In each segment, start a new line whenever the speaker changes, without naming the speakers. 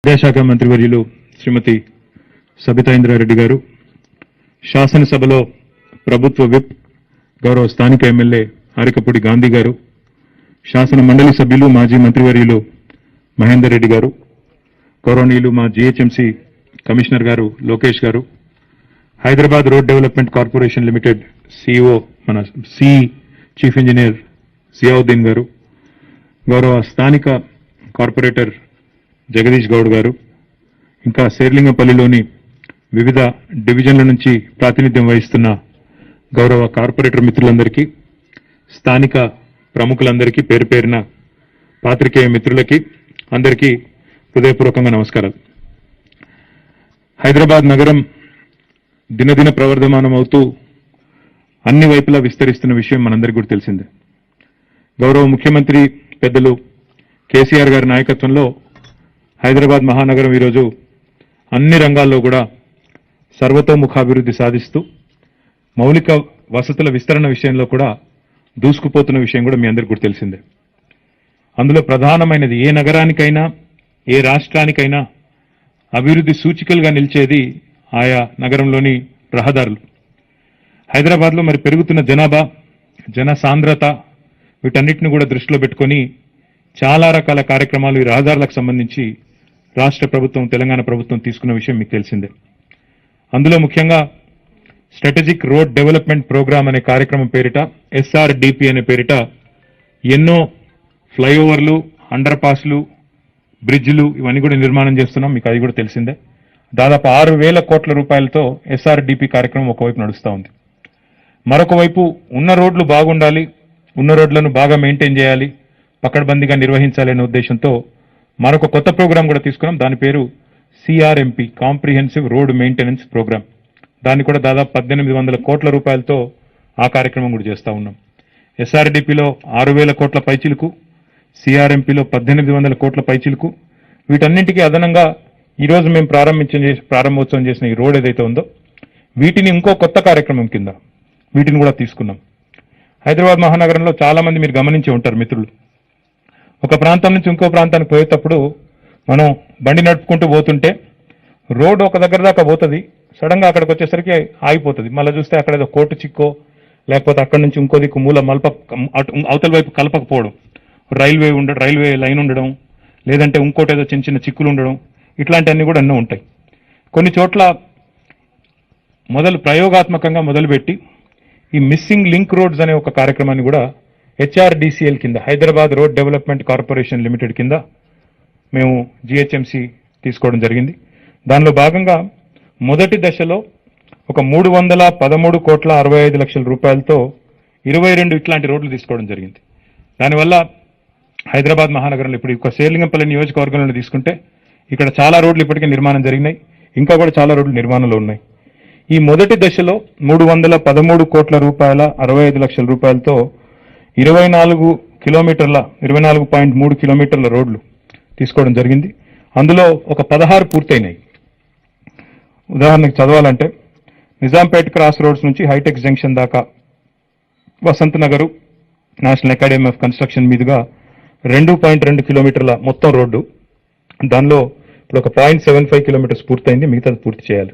విద్యాశాఖ మంత్రివర్యులు శ్రీమతి సబితా ఇంద్రారెడ్డి గారు, శాసనసభలో ప్రభుత్వ విప్ గౌరవ స్థానిక ఎమ్మెల్యే ఆరికపూడి గాంధీ గారు, శాసన మండలి సభ్యులు మాజీ మంత్రివర్యులు మహేందర్ రెడ్డి గారు, గౌరవనీయులు మా జీహెచ్ఎంసీ కమిషనర్ గారు లోకేష్ గారు, Hyderabad road development corporation limited CEO మన చీఫ్ ఇంజనీర్ జియావుద్దీన్ గారు, గౌరవ స్థానిక కార్పొరేటర్ జగదీష్ గౌడ్ గారు, ఇంకా శేర్లింగపల్లిలోని వివిధ డివిజన్ల నుంచి ప్రాతినిధ్యం వహిస్తున్న గౌరవ కార్పొరేటర్ మిత్రులందరికీ, స్థానిక ప్రముఖులందరికీ పేరు పేరున పాత్రికేయ మిత్రులకి అందరికీ హృదయపూర్వకంగా నమస్కారాలు. హైదరాబాద్ నగరం దినదిన ప్రవర్ధమానమవుతూ అన్ని వైపులా విస్తరిస్తున్న విషయం మనందరికీ కూడా తెలిసిందే. గౌరవ ముఖ్యమంత్రి పెద్దలు కేసీఆర్ గారి నాయకత్వంలో హైదరాబాద్ మహానగరం ఈరోజు అన్ని రంగాల్లో కూడా సర్వతోముఖాభివృద్ధి సాధిస్తూ మౌలిక వసతుల విస్తరణ విషయంలో కూడా దూసుకుపోతున్న విషయం కూడా మీ అందరికీ కూడా తెలిసిందే. అందులో ప్రధానమైనది ఏ నగరానికైనా ఏ రాష్ట్రానికైనా అభివృద్ధి సూచికలుగా నిలిచేది ఆయా నగరంలోని రహదారులు. హైదరాబాద్లో మరి పెరుగుతున్న జనాభా, జన సాంద్రత వీటన్నిటిని కూడా దృష్టిలో పెట్టుకొని చాలా రకాల కార్యక్రమాలు ఈ రహదారులకు సంబంధించి రాష్ట్ర ప్రభుత్వం, తెలంగాణ ప్రభుత్వం తీసుకున్న విషయం మీకు తెలిసిందే. అందులో ముఖ్యంగా స్ట్రాటజిక్ రోడ్ డెవలప్మెంట్ ప్రోగ్రామ్ అనే కార్యక్రమం పేరిట, ఎస్ఆర్డిపి అనే పేరిట ఎన్నో ఫ్లైఓవర్లు, అండర్ పాస్లు, బ్రిడ్జిలు ఇవన్నీ కూడా నిర్మాణం చేస్తున్నాం. మీకు అది కూడా తెలిసిందే. దాదాపు 6,000 కోట్ల రూపాయలతో ఎస్ఆర్డిపి కార్యక్రమం ఒకవైపు నడుస్తూ ఉంది. మరొక వైపు ఉన్న రోడ్లు బాగుండాలి, ఉన్న రోడ్లను బాగా మెయింటైన్ చేయాలి, పకడ్బందీగా నిర్వహించాలి అనే ఉద్దేశంతో మరొక కొత్త ప్రోగ్రాం కూడా తీసుకున్నాం. దాని పేరు CRMP, comprehensive road maintenance programme. దాన్ని కూడా దాదాపు 1,800 కోట్ల రూపాయలతో ఆ కార్యక్రమం కూడా చేస్తూ ఉన్నాం. ఎస్ఆర్డిపిలో 6,000 కోట్ల పైచిలుకు, సిఆర్ఎంపిలో 1,800 కోట్ల పైచిలుకు. వీటన్నింటికీ అదనంగా ఈరోజు మేము ప్రారంభోత్సవం చేసిన ఈ రోడ్ ఏదైతే ఉందో వీటిని ఇంకో కొత్త కార్యక్రమం కింద వీటిని కూడా తీసుకున్నాం. హైదరాబాద్ మహానగరంలో చాలా మంది మీరు గమనించి ఉంటారు మిత్రులు, ఒక ప్రాంతం నుంచి ఇంకో ప్రాంతానికి పోయేటప్పుడు మనం బండి నడుపుకుంటూ పోతుంటే రోడ్ ఒక దగ్గర దాకా పోతుంది, సడన్ గా అక్కడికి వచ్చేసరికి ఆగిపోతుంది. మళ్ళీ చూస్తే అక్కడ ఏదో కోర్టు చిక్కో లేకపోతే అక్కడి నుంచి ఇంకో దిక్కు మూల అవతల వైపు కలపకపోవడం, రైల్వే లైన్ ఉండడం, లేదంటే ఇంకోటి ఏదో చిన్న చిన్న చిక్కులు ఉండడం, ఇట్లాంటివన్నీ కూడా ఎన్నో ఉంటాయి. కొన్ని చోట్ల ప్రయోగాత్మకంగా మొదలుపెట్టి ఈ మిస్సింగ్ లింక్ రోడ్స్ అనే ఒక కార్యక్రమాన్ని కూడా హెచ్ఆర్డిసిఎల్ కింద, Hyderabad road development corporation limited కింద మేము జిహెచ్ఎంసి తీసుకోవడం జరిగింది. దానిలో భాగంగా మొదటి దశలో ఒక 313 కోట్ల 65 లక్షల రూపాయలతో 22 ఇట్లాంటి రోడ్లు తీసుకోవడం జరిగింది. దానివల్ల హైదరాబాద్ మహానగరంలో ఇప్పుడు ఒక శేర్లింగంపల్లి నియోజకవర్గంలో తీసుకుంటే ఇక్కడ చాలా రోడ్లు ఇప్పటికే నిర్మాణం జరిగినాయి, ఇంకా కూడా చాలా రోడ్లు నిర్మాణంలో ఉన్నాయి. ఈ మొదటి దశలో 313 కోట్ల రూపాయల 65 లక్షల రూపాయలతో 24.3 కిలోమీటర్ల రోడ్లు తీసుకోవడం జరిగింది. అందులో ఒక 16 పూర్తయినాయి. ఉదాహరణకు చదవాలంటే నిజాంపేట్ క్రాస్ రోడ్స్ నుంచి హైటెక్ జంక్షన్ దాకా Vasant Nagar national academy of construction మీదుగా 2.2 కిలోమీటర్ల మొత్తం రోడ్డు. దానిలో ఇప్పుడు ఒక 0.75 కిలోమీటర్స్ పూర్తయింది, మిగతాది పూర్తి చేయాలి.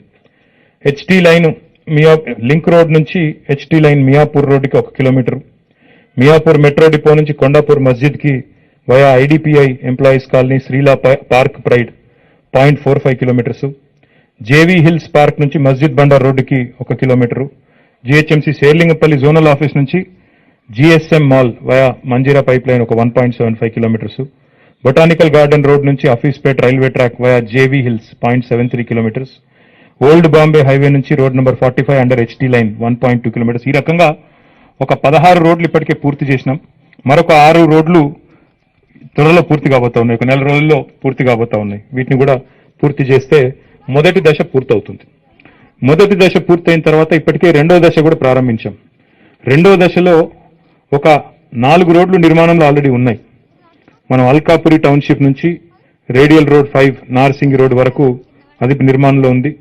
హెచ్టీ లైన్ లింక్ రోడ్ నుంచి హెచ్టీ లైన్ మియాపూర్ రోడ్డుకి 1 కిలోమీటర్, మియాపూర్ మెట్రో డిపో నుంచి కొండాపూర్ మస్జిద్ కి via IDPI employees colony Sreela park pride 0.45 kilometres, JV hills park నుంచి మస్జిద్ బండార్ రోడ్డుకి 1 kilometre, GHMC Serilingampally zonal office నుంచి GSM mall via Manjira pipe line ఒక 1.75 కిలోమీటర్స్, బొటానికల్ గార్డెన్ రోడ్ నుంచి ఆఫీస్పేట్ railway track via JV hills 0.73 kilometres, old Bombay highway నుంచి road number 45 under HT line 1.2 kilometres. ఈ రకంగా ఒక 16 రోడ్లు ఇప్పటికే పూర్తి చేసినాం. మరొక 6 రోడ్లు త్వరలో పూర్తి కాబోతా ఉన్నాయి, ఒక 4 రోజుల్లో పూర్తి కాబోతా ఉన్నాయి. వీటిని కూడా పూర్తి చేస్తే మొదటి దశ పూర్తవుతుంది. మొదటి దశ పూర్తయిన తర్వాత ఇప్పటికే రెండో దశ కూడా ప్రారంభించాం. రెండో దశలో ఒక 4 రోడ్లు నిర్మాణంలో ఆల్రెడీ ఉన్నాయి. మనం అల్కాపురి టౌన్షిప్ నుంచి రేడియల్ రోడ్ 5 నార్సింగి రోడ్ వరకు అది నిర్మాణంలో ఉంది.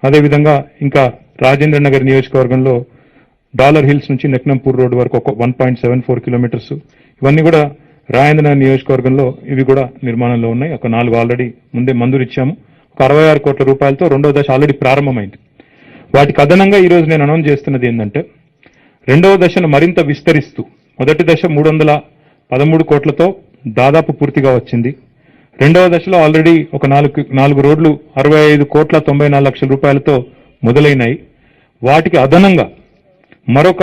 అదేవిధంగా ఇంకా రాజేంద్ర నగర్ నియోజకవర్గంలో డాలర్ హిల్స్ నుంచి నెక్నంపూర్ రోడ్ వరకు ఒక 1.74 కిలోమీటర్స్. ఇవన్నీ కూడా రాజేంద్రనగర్ నియోజకవర్గంలో ఇవి కూడా నిర్మాణంలో ఉన్నాయి. ఒక 4 ఆల్రెడీ ముందే మంజూరు ఇచ్చాము. ఒక 66 కోట్ల రూపాయలతో రెండవ దశ ఆల్రెడీ ప్రారంభమైంది. వాటికి అదనంగా ఈ రోజు నేను అనౌన్స్ చేస్తున్నది ఏంటంటే రెండవ దశను మరింత విస్తరిస్తూ మొదటి దశ 313 కోట్లతో దాదాపు పూర్తిగా వచ్చింది. రెండవ దశలో ఆల్రెడీ ఒక 4 రోడ్లు 65 కోట్ల 94 లక్షల రూపాయలతో మొదలైనాయి. వాటికి అదనంగా మరొక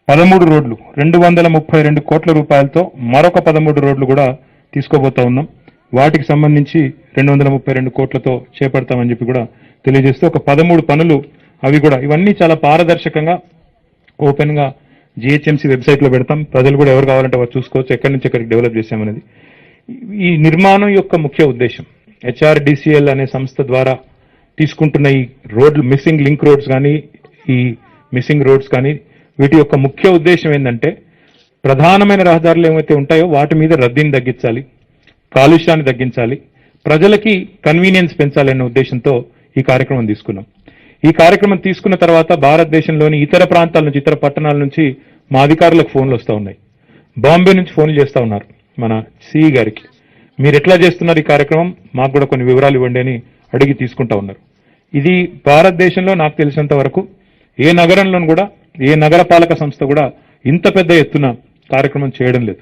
13 రోడ్లు 232 కోట్ల రూపాయలతో మరొక 13 రోడ్లు కూడా తీసుకోబోతా ఉన్నాం. వాటికి సంబంధించి 232 కోట్లతో చేపడతామని చెప్పి కూడా తెలియజేస్తూ ఒక 13 పనులు అవి కూడా ఇవన్నీ చాలా పారదర్శకంగా ఓపెన్ గా జిహెచ్ఎంసీ వెబ్సైట్ లో పెడతాం. ప్రజలు కూడా ఎవరు కావాలంటే వారు చూసుకోవచ్చు ఎక్కడి నుంచి ఎక్కడికి డెవలప్ చేశామనేది. ఈ నిర్మాణం యొక్క ముఖ్య ఉద్దేశం హెచ్ఆర్డిసిఎల్ అనే సంస్థ ద్వారా తీసుకుంటున్న ఈ రోడ్లు మిస్సింగ్ లింక్ రోడ్స్ కానీ ఈ మిస్సింగ్ రోడ్స్ కానీ వీటి యొక్క ముఖ్య ఉద్దేశం ఏంటంటే ప్రధానమైన రహదారులు ఏవైతే ఉంటాయో వాటి మీద రద్దీని తగ్గించాలి, కాలుష్యాన్ని తగ్గించాలి, ప్రజలకి కన్వీనియన్స్ పెంచాలనే ఉద్దేశంతో ఈ కార్యక్రమం తీసుకున్నాం. ఈ కార్యక్రమం తీసుకున్న తర్వాత భారతదేశంలోని ఇతర ప్రాంతాల నుంచి ఇతర పట్టణాల నుంచి మా అధికారులకు ఫోన్లు వస్తూ ఉన్నాయి. బాంబే నుంచి ఫోన్లు చేస్తూ ఉన్నారు మన సిఈ గారికి, మీరు ఎట్లా చేస్తున్నారు ఈ కార్యక్రమం, మాకు కూడా కొన్ని వివరాలు ఇవ్వండి అని అడిగి తీసుకుంటా ఉన్నారు. ఇది భారతదేశంలో నాకు తెలిసినంత వరకు ఏ నగరంలోనూ కూడా ఏ నగరపాలక సంస్థ కూడా ఇంత పెద్ద ఎత్తున కార్యక్రమం చేయడం లేదు.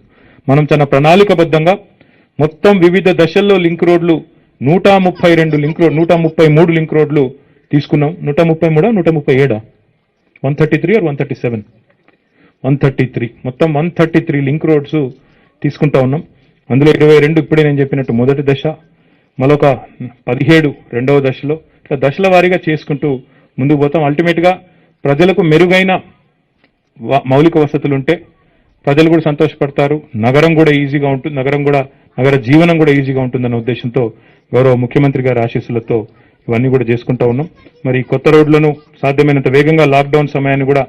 మనం చాలా ప్రణాళికబద్ధంగా మొత్తం వివిధ దశల్లో లింక్ రోడ్లు 133 లింక్ రోడ్లు తీసుకున్నాం. 133 137 133 or 137 133 మొత్తం 133 లింక్ రోడ్స్ తీసుకుంటా ఉన్నాం. అందులో 22 ఇప్పుడే నేను చెప్పినట్టు మొదటి దశ, మరొక 17 రెండవ దశలో, ఇట్లా దశల వారీగా చేసుకుంటూ ముందుకు పోతాం. అల్టిమేట్ గా ప్రజలకు మెరుగైన మౌలిక వసతులు ఉంటే ప్రజలు కూడా సంతోషపడతారు, నగరం కూడా ఈజీగా ఉంటుంది, నగర జీవనం కూడా ఈజీగా ఉంటుందన్న ఉద్దేశంతో గౌరవ ముఖ్యమంత్రి గారి ఆశీస్సులతో ఇవన్నీ కూడా చేసుకుంటా ఉన్నాం. మరి కొత్త రోడ్లను సాధ్యమైనంత వేగంగా లాక్డౌన్ సమయాన్ని కూడా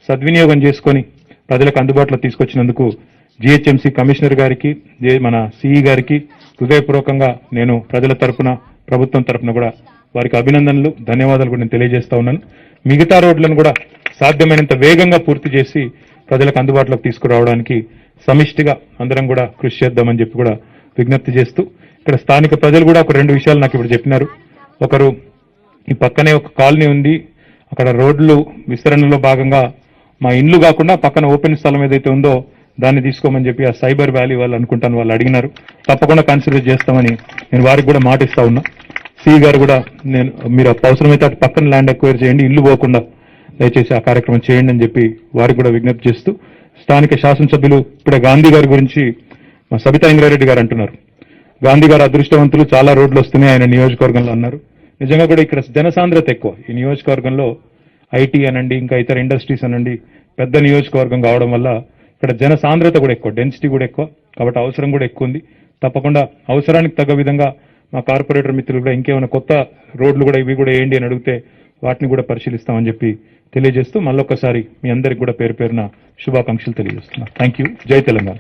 సద్వినియోగం చేసుకొని ప్రజలకు అందుబాటులో తీసుకొచ్చినందుకు జిహెచ్ఎంసీ కమిషనర్ గారికి మన సిఈ గారికి హృదయపూర్వకంగా నేను ప్రజల తరపున ప్రభుత్వం తరపున కూడా వారికి అభినందనలు ధన్యవాదాలు కూడా నేను తెలియజేస్తా ఉన్నాను. మిగతా రోడ్లను కూడా సాధ్యమైనంత వేగంగా పూర్తి చేసి ప్రజలకు అందుబాటులోకి తీసుకురావడానికి సమిష్టిగా అందరం కూడా కృషి చేద్దామని చెప్పి కూడా విజ్ఞప్తి చేస్తూ ఇక్కడ స్థానిక ప్రజలు కూడా ఒక 2 విషయాలు నాకు ఇప్పుడు చెప్పినారు. ఒకరు ఈ పక్కనే ఒక కాలనీ ఉంది, అక్కడ రోడ్లు విస్తరణలో భాగంగా మా ఇండ్లు కాకుండా పక్కన ఓపెన్ స్థలం ఏదైతే ఉందో దాన్ని తీసుకోమని చెప్పి ఆ సైబర్ వ్యాలీ వాళ్ళు అనుకుంటాను వాళ్ళు అడిగినారు. తప్పకుండా కన్సిడర్ చేస్తామని నేను వారికి కూడా మాట ఇస్తా ఉన్నా. సిఈ గారు కూడా మీరు అవసరమైతే అటు పక్కన ల్యాండ్ ఎక్వైర్ చేయండి, ఇల్లు పోకుండా దయచేసి ఆ కార్యక్రమం చేయండి అని చెప్పి వారికి కూడా విజ్ఞప్తి చేస్తూ స్థానిక శాసనసభ్యులు ఇప్పుడే గాంధీ గారి గురించి మా సబితా ఇంద్రారెడ్డి గారు అంటున్నారు. గాంధీ గారు అదృష్టవంతులు, చాలా రోడ్లు వస్తున్నాయి ఆయన నియోజకవర్గంలో అన్నారు. నిజంగా కూడా ఇక్కడ జనసాంద్రత ఎక్కువ ఈ నియోజకవర్గంలో, ఐటీ అనండి ఇంకా ఇతర ఇండస్ట్రీస్ అనండి పెద్ద నియోజకవర్గం కావడం వల్ల ఇక్కడ జనసాంద్రత కూడా ఎక్కువ, డెన్సిటీ కూడా ఎక్కువ, కాబట్టి అవసరం కూడా ఎక్కువ ఉంది. తప్పకుండా అవసరానికి తగ్గ విధంగా మా కార్పొరేటర్ మిత్రులు కూడా ఇంకేమైనా కొత్త రోడ్లు కూడా ఇవి కూడా వేయండి అని అడిగితే వాటిని కూడా పరిశీలిస్తామని చెప్పి తెలియజేస్తూ మళ్ళొక్కసారి మీ అందరికి కూడా పేరు పేరున శుభాకాంక్షలు తెలియజేస్తున్నా. Thank you. జై తెలంగాణ.